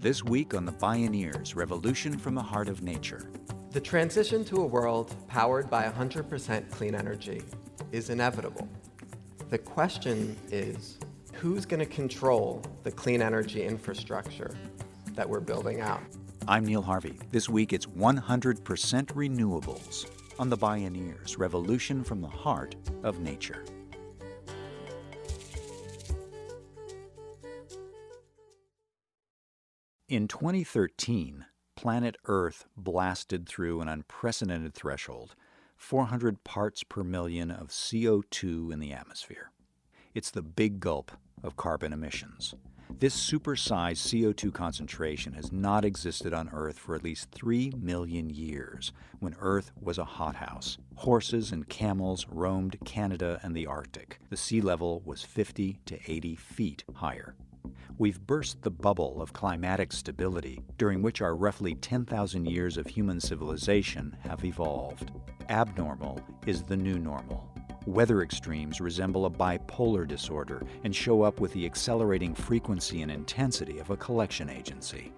This week on the Bioneers, Revolution from the Heart of Nature. The transition to a world powered by 100% clean energy is inevitable. The question is, who's going to control the clean energy infrastructure that we're building out? I'm Neil Harvey. This week it's 100% renewables on the Bioneers, Revolution from the Heart of Nature. In 2013, planet Earth blasted through an unprecedented threshold, 400 parts per million of CO2 in the atmosphere. It's the big gulp of carbon emissions. This supersized CO2 concentration has not existed on Earth for at least 3 million years, when Earth was a hothouse. Horses and camels roamed Canada and the Arctic. The sea level was 50 to 80 feet higher. We've burst the bubble of climatic stability, during which our roughly 10,000 years of human civilization have evolved. Abnormal is the new normal. Weather extremes resemble a bipolar disorder and show up with the accelerating frequency and intensity of a collection agency.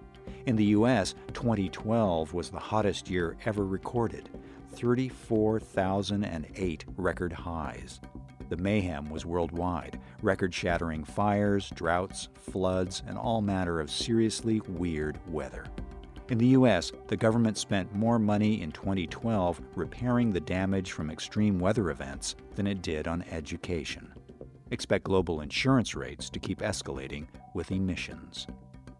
In the U.S., 2012 was the hottest year ever recorded, 34,008 record highs. The mayhem was worldwide, record-shattering fires, droughts, floods, and all manner of seriously weird weather. In the U.S., the government spent more money in 2012 repairing the damage from extreme weather events than it did on education. Expect global insurance rates to keep escalating with emissions.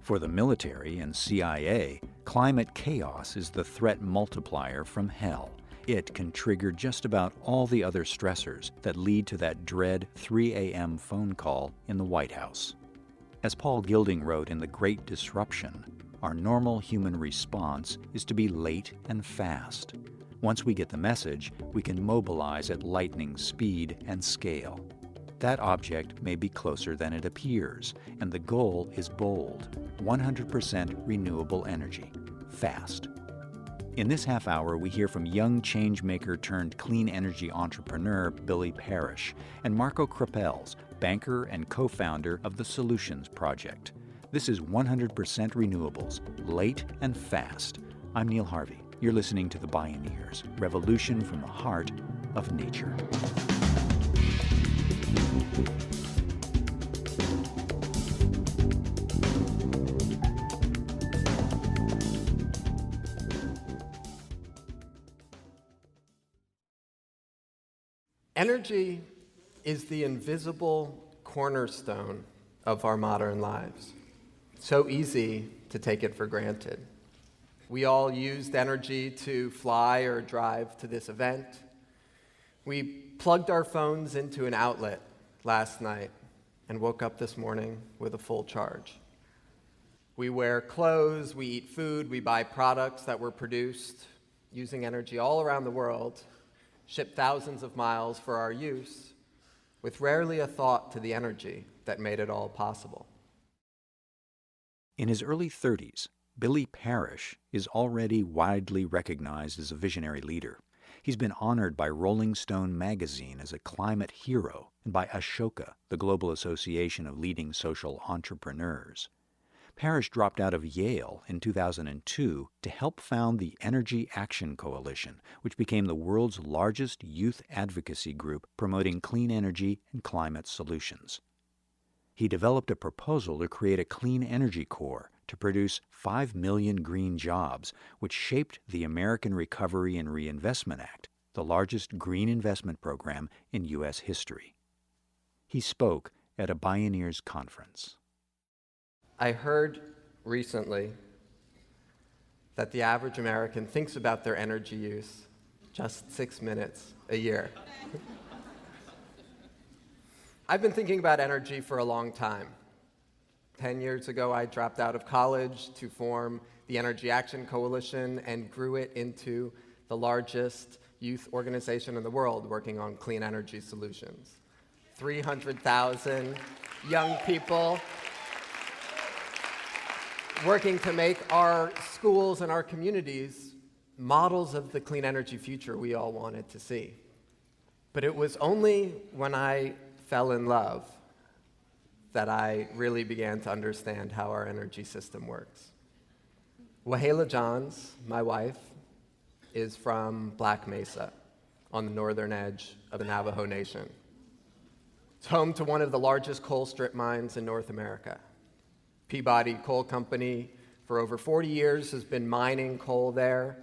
For the military and CIA, climate chaos is the threat multiplier from hell. It can trigger just about all the other stressors that lead to that dread 3 a.m. phone call in the White House. As Paul Gilding wrote in The Great Disruption, our normal human response is to be late and fast. Once we get the message, we can mobilize at lightning speed and scale. That object may be closer than it appears, and the goal is bold: 100% renewable energy, fast. In this half hour, we hear from young changemaker turned clean energy entrepreneur Billy Parish and Marco Krapels, banker and co-founder of the Solutions Project. This is 100% renewables, late and fast. I'm Neil Harvey. You're listening to the Bioneers, Revolution from the Heart of Nature. Energy is the invisible cornerstone of our modern lives. So easy to take it for granted. We all used energy to fly or drive to this event. We plugged our phones into an outlet last night and woke up this morning with a full charge. We wear clothes, we eat food, we buy products that were produced using energy all around the world, ship thousands of miles for our use, with rarely a thought to the energy that made it all possible. In his early 30s, Billy Parish is already widely recognized as a visionary leader. He's been honored by Rolling Stone magazine as a climate hero and by Ashoka, the Global Association of Leading Social Entrepreneurs. Parish dropped out of Yale in 2002 to help found the Energy Action Coalition, which became the world's largest youth advocacy group promoting clean energy and climate solutions. He developed a proposal to create a clean energy corps to produce 5 million green jobs, which shaped the American Recovery and Reinvestment Act, the largest green investment program in U.S. history. He spoke at a Bioneers conference. I heard recently that the average American thinks about their energy use just 6 minutes a year. I've been thinking about energy for a long time. 10 years ago, I dropped out of college to form the Energy Action Coalition and grew it into the largest youth organization in the world working on clean energy solutions. 300,000 young people working to make our schools and our communities models of the clean energy future we all wanted to see. But it was only when I fell in love that I really began to understand how our energy system works. Wahala Johns, my wife, is from Black Mesa on the northern edge of the Navajo Nation. It's home to one of the largest coal strip mines in North America. Peabody Coal Company, for over 40 years, has been mining coal there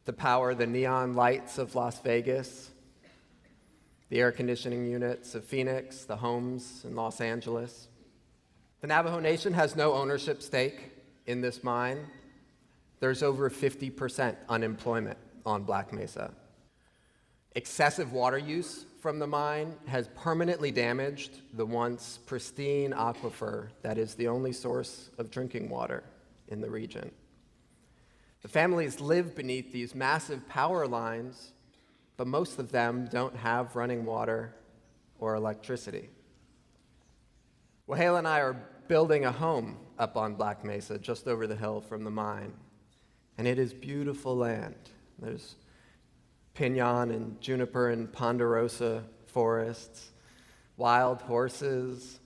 to power the neon lights of Las Vegas, the air conditioning units of Phoenix, the homes in Los Angeles. The Navajo Nation has no ownership stake in this mine. There's over 50% unemployment on Black Mesa. Excessive water use from the mine has permanently damaged the once pristine aquifer that is the only source of drinking water in the region. The families live beneath these massive power lines, but most of them don't have running water or electricity. Wahala and I are building a home up on Black Mesa, just over the hill from the mine. And it is beautiful land. There's pinon and juniper and ponderosa forests, wild horses,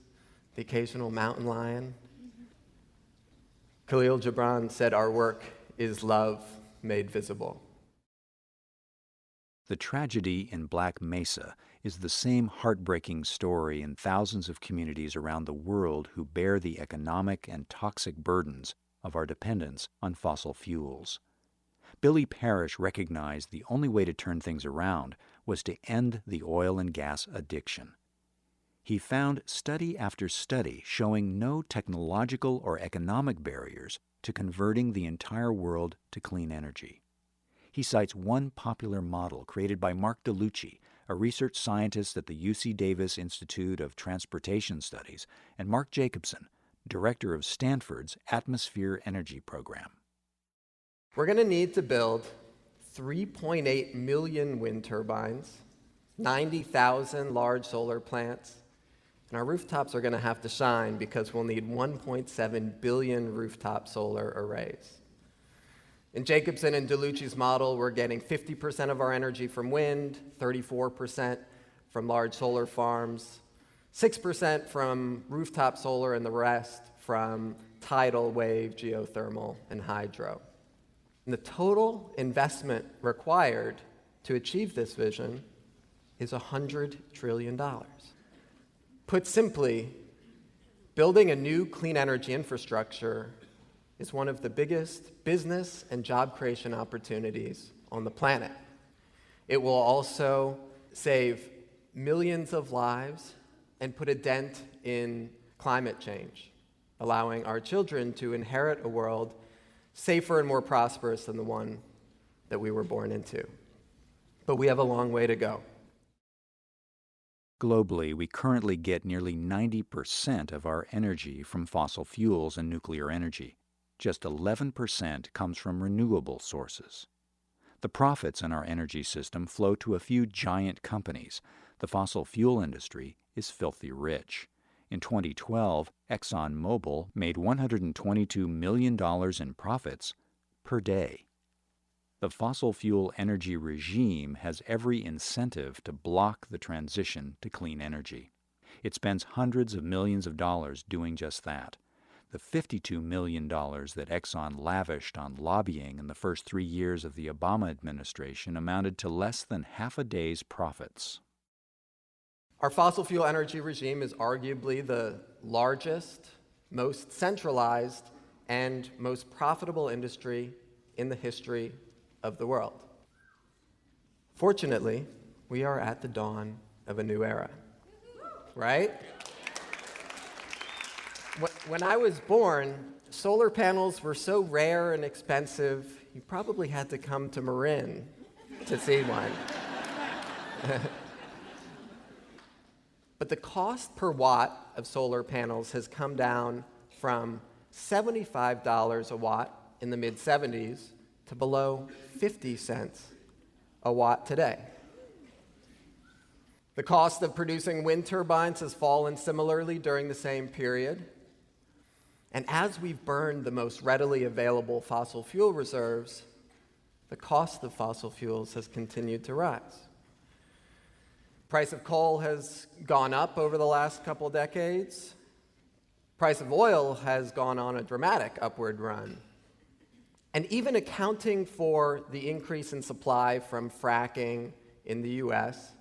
the occasional mountain lion. Khalil Gibran said our work is love made visible. The tragedy in Black Mesa is the same heartbreaking story in thousands of communities around the world who bear the economic and toxic burdens of our dependence on fossil fuels. Billy Parish recognized the only way to turn things around was to end the oil and gas addiction. He found study after study showing no technological or economic barriers to converting the entire world to clean energy. He cites one popular model created by Mark DeLucci, a research scientist at the UC Davis Institute of Transportation Studies, and Mark Jacobson, director of Stanford's Atmosphere Energy Program. We're going to need to build 3.8 million wind turbines, 90,000 large solar plants, and our rooftops are going to have to shine because we'll need 1.7 billion rooftop solar arrays. In Jacobson and DeLucci's model, we're getting 50% of our energy from wind, 34% from large solar farms, 6% from rooftop solar, and the rest from tidal, wave, geothermal, and hydro. And the total investment required to achieve this vision is $100 trillion. Put simply, building a new clean energy infrastructure is one of the biggest business and job creation opportunities on the planet. It will also save millions of lives and put a dent in climate change, allowing our children to inherit a world safer and more prosperous than the one that we were born into. But we have a long way to go. Globally, we currently get nearly 90% of our energy from fossil fuels and nuclear energy. Just 11% comes from renewable sources. The profits in our energy system flow to a few giant companies. The fossil fuel industry is filthy rich. In 2012, ExxonMobil made $122 million in profits per day. The fossil fuel energy regime has every incentive to block the transition to clean energy. It spends hundreds of millions of dollars doing just that. The $52 million that Exxon lavished on lobbying in the first 3 years of the Obama administration amounted to less than half a day's profits. Our fossil fuel energy regime is arguably the largest, most centralized, and most profitable industry in the history of the world. Fortunately, we are at the dawn of a new era, right? When I was born, solar panels were so rare and expensive, you probably had to come to Marin to see one. But the cost per watt of solar panels has come down from $75 a watt in the mid-'70s to below 50 cents a watt today. The cost of producing wind turbines has fallen similarly during the same period. And as we've burned the most readily available fossil fuel reserves, the cost of fossil fuels has continued to rise. Price of coal has gone up over the last couple decades, Price of oil has gone on a dramatic upward run. And even accounting for the increase in supply from fracking in the US,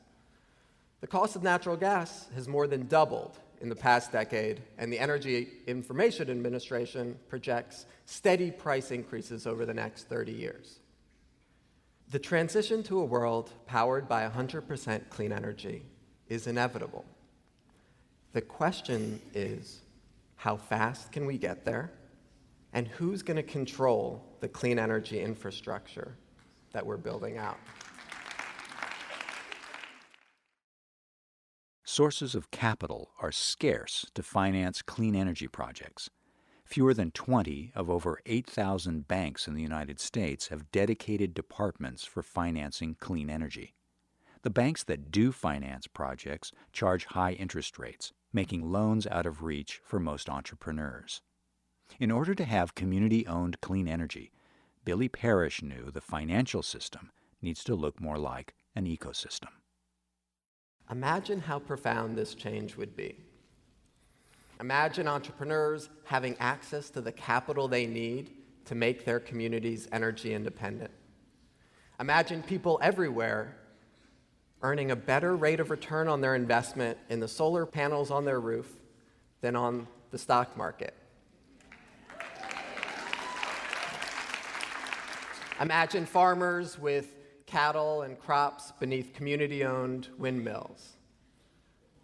the cost of natural gas has more than doubled in the past decade, and the Energy Information Administration projects steady price increases over the next 30 years. The transition to a world powered by 100% clean energy is inevitable. The question is, how fast can we get there? And who's going to control the clean energy infrastructure that we're building out? Sources of capital are scarce to finance clean energy projects. Fewer than 20 of over 8,000 banks in the United States have dedicated departments for financing clean energy. The banks that do finance projects charge high interest rates, making loans out of reach for most entrepreneurs. In order to have community-owned clean energy, Billy Parish knew the financial system needs to look more like an ecosystem. Imagine how profound this change would be. Imagine entrepreneurs having access to the capital they need to make their communities energy independent. Imagine people everywhere earning a better rate of return on their investment in the solar panels on their roof than on the stock market. Imagine farmers with cattle and crops beneath community-owned windmills.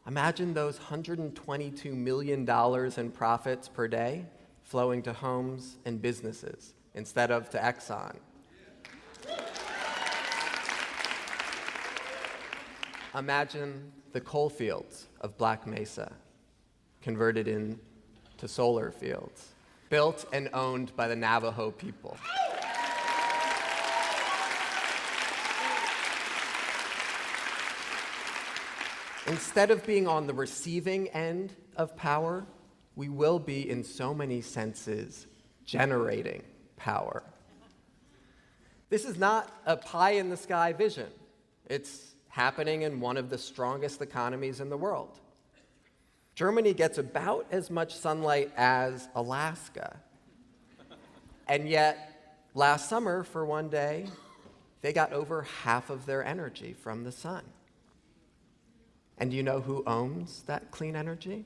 Imagine those $122 million in profits per day flowing to homes and businesses instead of to Exxon. Imagine the coal fields of Black Mesa converted into solar fields, built and owned by the Navajo people. Instead of being on the receiving end of power, we will be, in so many senses, generating power. This is not a pie-in-the-sky vision. It's happening in one of the strongest economies in the world. Germany gets about as much sunlight as Alaska. And yet, last summer, for one day, they got over half of their energy from the sun. And do you know who owns that clean energy?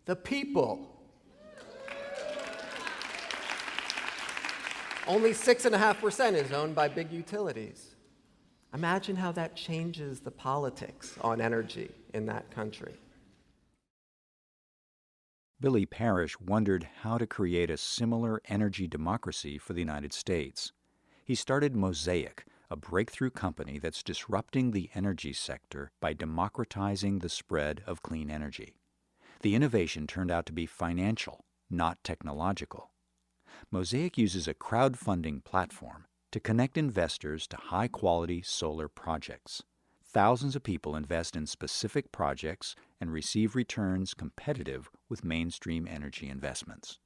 The people. Only 6.5% is owned by big utilities. Imagine how that changes the politics on energy in that country. Billy Parish wondered how to create a similar energy democracy for the United States. He started Mosaic, a breakthrough company that's disrupting the energy sector by democratizing the spread of clean energy. The innovation turned out to be financial, not technological. Mosaic uses a crowdfunding platform to connect investors to high-quality solar projects. Thousands of people invest in specific projects and receive returns competitive with mainstream energy investments.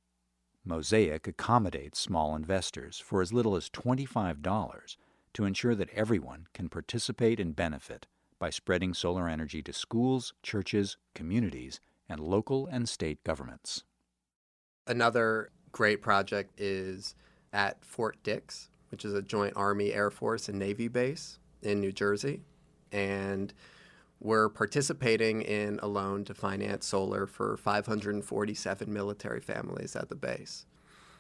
Mosaic accommodates small investors for as little as $25 to ensure that everyone can participate and benefit by spreading solar energy to schools, churches, communities, and local and state governments. Another great project is at Fort Dix, which is a joint Army, Air Force, and Navy base in New Jersey. And we're participating in a loan to finance solar for 547 military families at the base.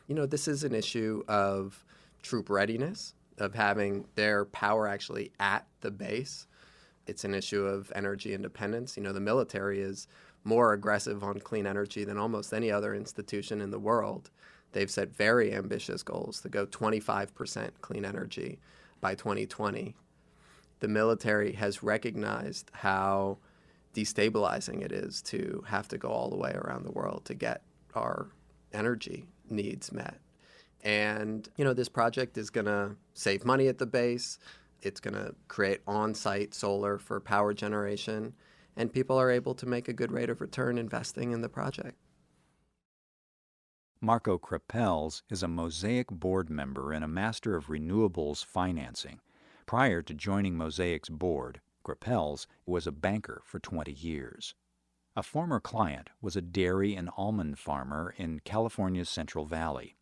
You know, this is an issue of troop readiness, of having their power actually at the base. It's an issue of energy independence. You know, the military is more aggressive on clean energy than almost any other institution in the world. They've set very ambitious goals to go 25% clean energy by 2020. The military has recognized how destabilizing it is to have to go all the way around the world to get our energy needs met. And, you know, this project is going to save money at the base. It's going to create on-site solar for power generation. And people are able to make a good rate of return investing in the project. Marco Krapels is a Mosaic board member and a master of renewables financing. Prior to joining Mosaic's board, Krapels was a banker for 20 years. A former client was a dairy and almond farmer in California's Central Valley.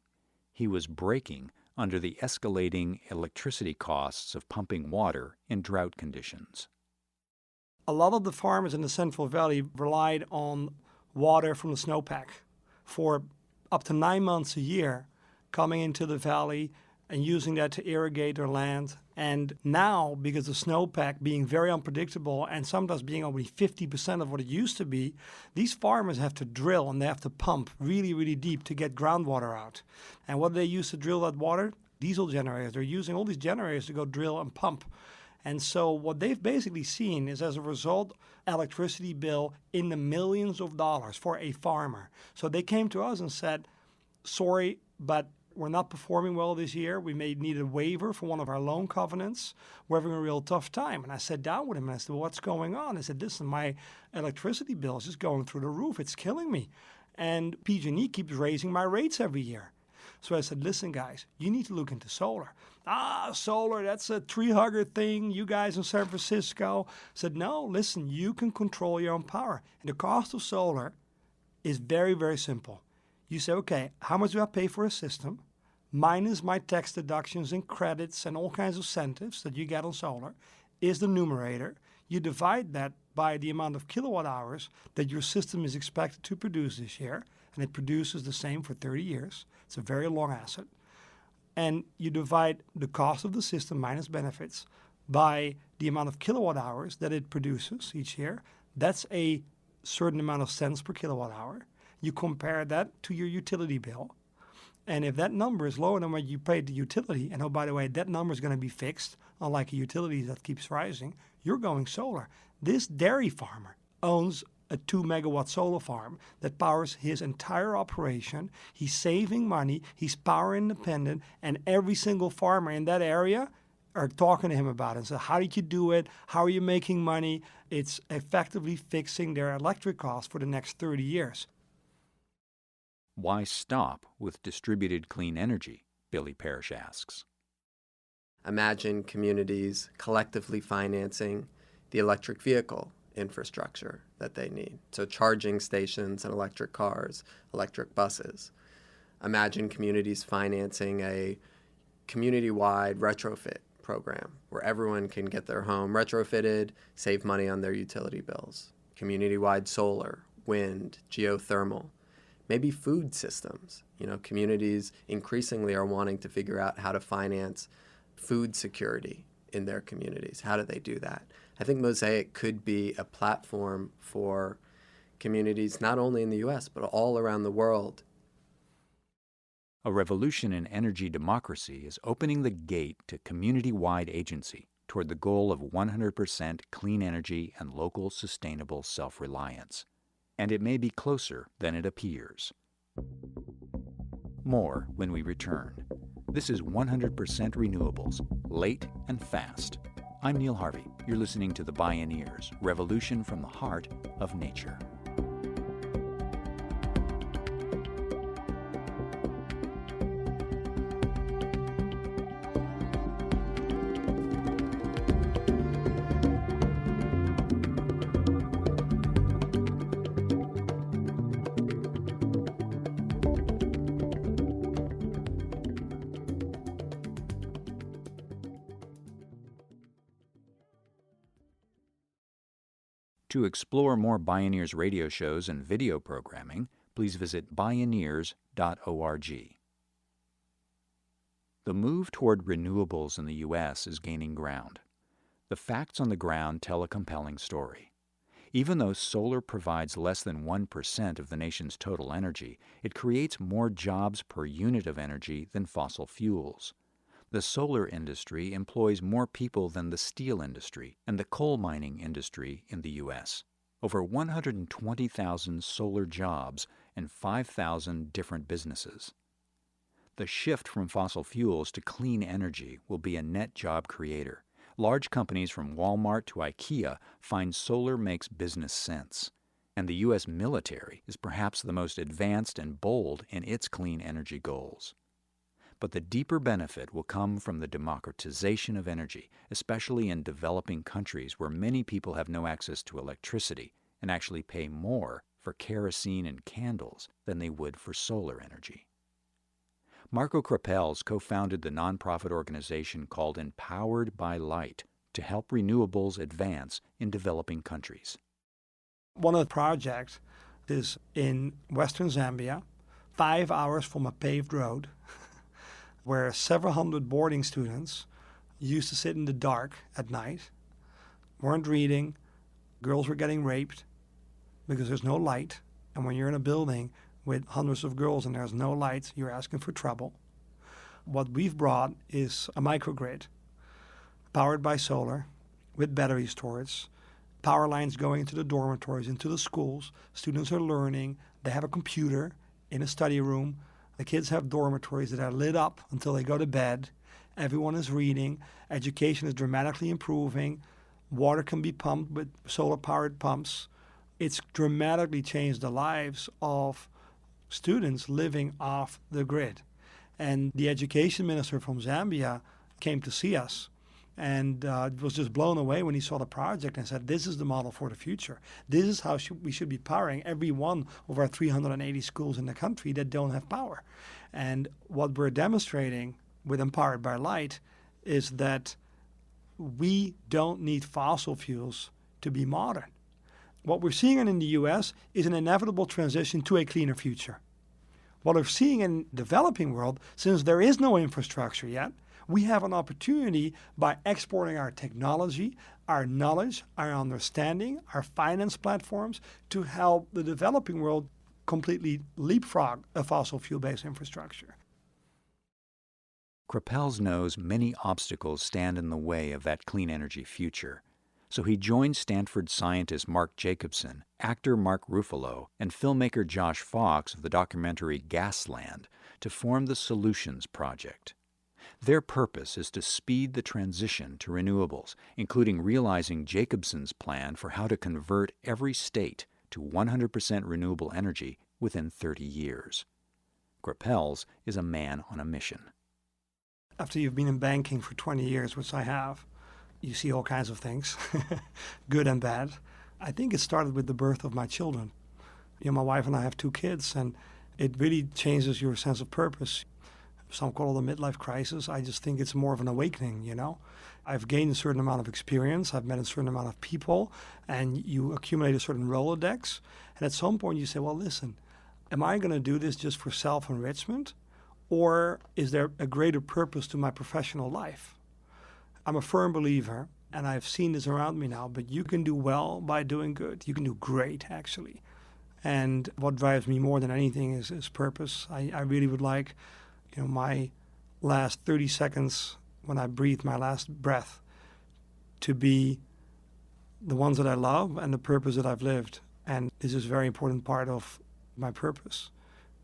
He was breaking under the escalating electricity costs of pumping water in drought conditions. A lot of the farmers in the Central Valley relied on water from the snowpack for up to 9 months a year, coming into the valley and using that to irrigate their land. And now, because of snowpack being very unpredictable and sometimes being only 50% of what it used to be, these farmers have to drill and they have to pump really, really deep to get groundwater out. And what do they use to drill that water? Diesel generators. They're using all these generators to go drill and pump. And so what they've basically seen is, as a result, electricity bill in the millions of dollars for a farmer. So they came to us and said, sorry, but we're not performing well this year. We may need a waiver for one of our loan covenants. We're having a real tough time. And I sat down with him and I said, well, what's going on? I said, listen, my electricity bill is just going through the roof. It's killing me. And PG&E keeps raising my rates every year. So I said, listen, guys, you need to look into solar. Solar, that's a tree-hugger thing. You guys in San Francisco. I said, no, listen, you can control your own power. And the cost of solar is very, very simple. You say, okay, how much do I pay for a system? Minus my tax deductions and credits and all kinds of incentives that you get on solar is the numerator. You divide that by the amount of kilowatt hours that your system is expected to produce this year, and it produces the same for 30 years. It's a very long asset. And you divide the cost of the system minus benefits by the amount of kilowatt hours that it produces each year. That's a certain amount of cents per kilowatt hour. You compare that to your utility bill. And if that number is lower than what you paid the utility, and oh, by the way, that number is going to be fixed, unlike a utility that keeps rising, you're going solar. This dairy farmer owns a 2-megawatt solar farm that powers his entire operation. He's saving money. He's power independent. And every single farmer in that area are talking to him about it. So how did you do it? How are you making money? It's effectively fixing their electric costs for the next 30 years. Why stop with distributed clean energy? Billy Parish asks. Imagine communities collectively financing the electric vehicle infrastructure that they need. So charging stations and electric cars, electric buses. Imagine communities financing a community-wide retrofit program where everyone can get their home retrofitted, save money on their utility bills. Community-wide solar, wind, geothermal. Maybe food systems. Communities increasingly are wanting to figure out how to finance food security in their communities. How do they do that? I think Mosaic could be a platform for communities not only in the U.S., but all around the world. A revolution in energy democracy is opening the gate to community-wide agency toward the goal of 100% clean energy and local sustainable self-reliance. And it may be closer than it appears. More when we return. This is 100% Renewables, late and fast. I'm Neil Harvey. You're listening to the Bioneers, Revolution from the Heart of Nature. To explore more Bioneers radio shows and video programming, please visit bioneers.org. The move toward renewables in the U.S. is gaining ground. The facts on the ground tell a compelling story. Even though solar provides less than 1% of the nation's total energy, it creates more jobs per unit of energy than fossil fuels. The solar industry employs more people than the steel industry and the coal mining industry in the U.S. Over 120,000 solar jobs and 5,000 different businesses. The shift from fossil fuels to clean energy will be a net job creator. Large companies from Walmart to IKEA find solar makes business sense. And the U.S. military is perhaps the most advanced and bold in its clean energy goals. But the deeper benefit will come from the democratization of energy, especially in developing countries where many people have no access to electricity and actually pay more for kerosene and candles than they would for solar energy. Marco Krapels co-founded the nonprofit organization called Empowered by Light to help renewables advance in developing countries. One of the projects is in western Zambia, 5 hours from a paved road, where several hundred boarding students used to sit in the dark at night, weren't reading, girls were getting raped because there's no light. And when you're in a building with hundreds of girls and there's no light, you're asking for trouble. What we've brought is a microgrid powered by solar with battery storage, power lines going into the dormitories, into the schools. Students are learning. They have a computer in a study room. The kids have dormitories that are lit up until they go to bed. Everyone is reading. Education is dramatically improving. Water can be pumped with solar-powered pumps. It's dramatically changed the lives of students living off the grid. And the education minister from Zambia came to see us and was just blown away when he saw the project and said, this is the model for the future. This is how we should be powering every one of our 380 schools in the country that don't have power. And what we're demonstrating with Empowered by Light is that we don't need fossil fuels to be modern. What we're seeing in the US is an inevitable transition to a cleaner future. What we're seeing in the developing world, since there is no infrastructure yet, we have an opportunity by exporting our technology, our knowledge, our understanding, our finance platforms to help the developing world completely leapfrog a fossil fuel-based infrastructure. Krapels knows many obstacles stand in the way of that clean energy future, so he joined Stanford scientist Mark Jacobson, actor Mark Ruffalo, and filmmaker Josh Fox of the documentary Gasland to form the Solutions Project. Their purpose is to speed the transition to renewables, including realizing Jacobson's plan for how to convert every state to 100% renewable energy within 30 years. Krapels is a man on a mission. After you've been in banking for 20 years, which I have, you see all kinds of things, good and bad. I think it started with the birth of my children. My wife and I have 2 kids, and it really changes your sense of purpose. Some call it a midlife crisis. I just think it's more of an awakening, I've gained a certain amount of experience. I've met a certain amount of people, and you accumulate a certain Rolodex. And at some point you say, well, listen, am I going to do this just for self-enrichment? Or is there a greater purpose to my professional life? I'm a firm believer, and I've seen this around me now, but you can do well by doing good. You can do great, actually. And what drives me more than anything is purpose. I really would like, my last 30 seconds when I breathe my last breath to be the ones that I love and the purpose that I've lived. And this is a very important part of my purpose.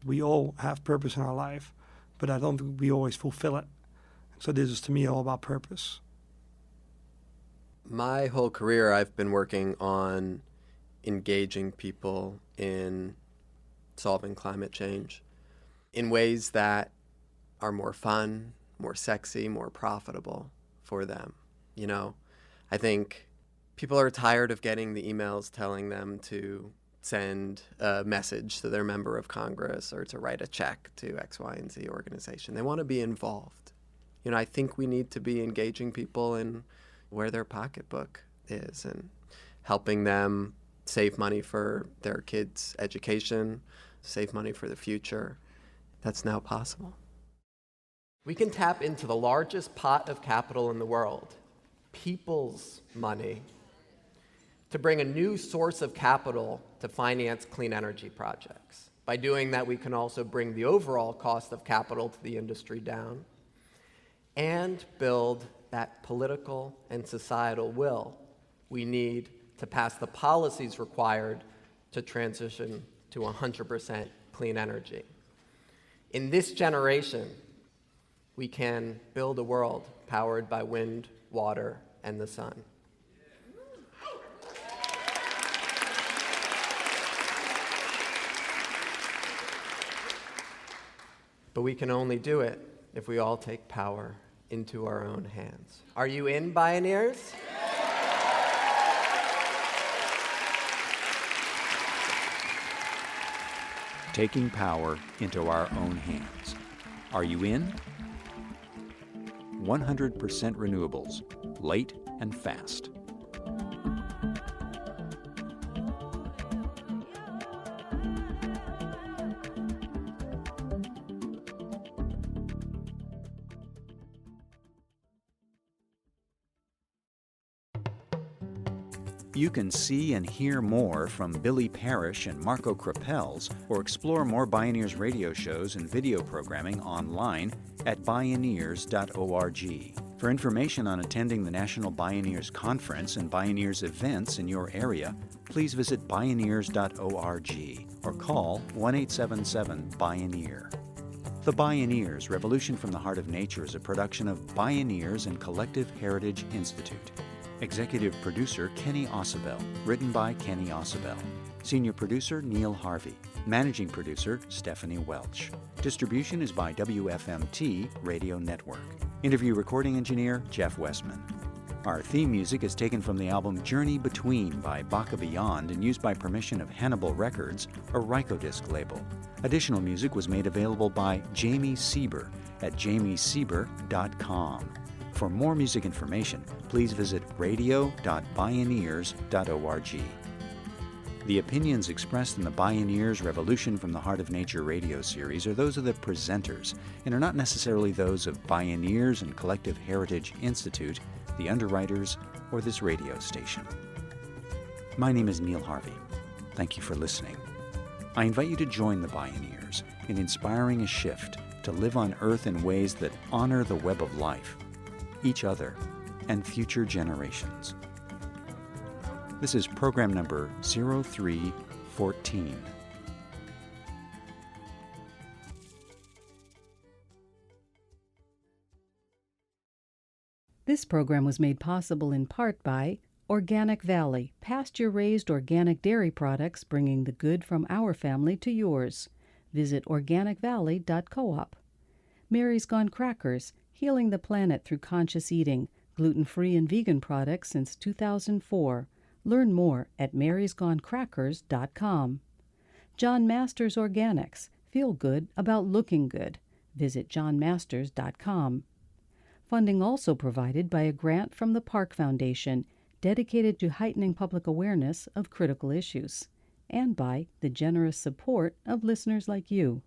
We all have purpose in our life, but I don't think we always fulfill it. So this is, to me, all about purpose. My whole career, I've been working on engaging people in solving climate change in ways that are more fun, more sexy, more profitable for them. I think people are tired of getting the emails telling them to send a message to their member of Congress or to write a check to X, Y, and Z organization. They want to be involved. I think we need to be engaging people in where their pocketbook is and helping them save money for their kids' education, save money for the future. That's now possible. We can tap into the largest pot of capital in the world, people's money, to bring a new source of capital to finance clean energy projects. By doing that, we can also bring the overall cost of capital to the industry down and build that political and societal will we need to pass the policies required to transition to 100% clean energy. In this generation, we can build a world powered by wind, water, and the sun. But we can only do it if we all take power into our own hands. Are you in, Bioneers? taking power into our own hands. Are you in? 100% renewables, late and fast. You can see and hear more from Billy Parish and Marco Krapels, or explore more Bioneers radio shows and video programming online at Bioneers.org. For information on attending the National Bioneers Conference and Bioneers events in your area, please visit Bioneers.org or call 1-877-BIONEER. The Bioneers, Revolution from the Heart of Nature is a production of Bioneers and Collective Heritage Institute. Executive Producer Kenny Ausubel. Written by Kenny Ausubel. Senior Producer Neil Harvey. Managing Producer Stephanie Welch. Distribution is by WFMT Radio Network. Interview Recording Engineer Jeff Westman. Our theme music is taken from the album Journey Between by Baka Beyond and used by permission of Hannibal Records, a Rykodisc label. Additional music was made available by Jamie Sieber at jamiesieber.com. For more music information, please visit radio.bioneers.org. The opinions expressed in the Bioneers Revolution from the Heart of Nature radio series are those of the presenters and are not necessarily those of Bioneers and Collective Heritage Institute, the underwriters, or this radio station. My name is Neil Harvey. Thank you for listening. I invite you to join the Bioneers in inspiring a shift to live on Earth in ways that honor the web of life, each other, and future generations. This is program number 0314. This program was made possible in part by Organic Valley, pasture-raised organic dairy products bringing the good from our family to yours. Visit organicvalley.coop. Mary's Gone Crackers, healing the planet through conscious eating, gluten-free and vegan products since 2004. Learn more at marysgonecrackers.com. John Masters Organics, feel good about looking good. Visit johnmasters.com. Funding also provided by a grant from the Park Foundation, dedicated to heightening public awareness of critical issues, and by the generous support of listeners like you.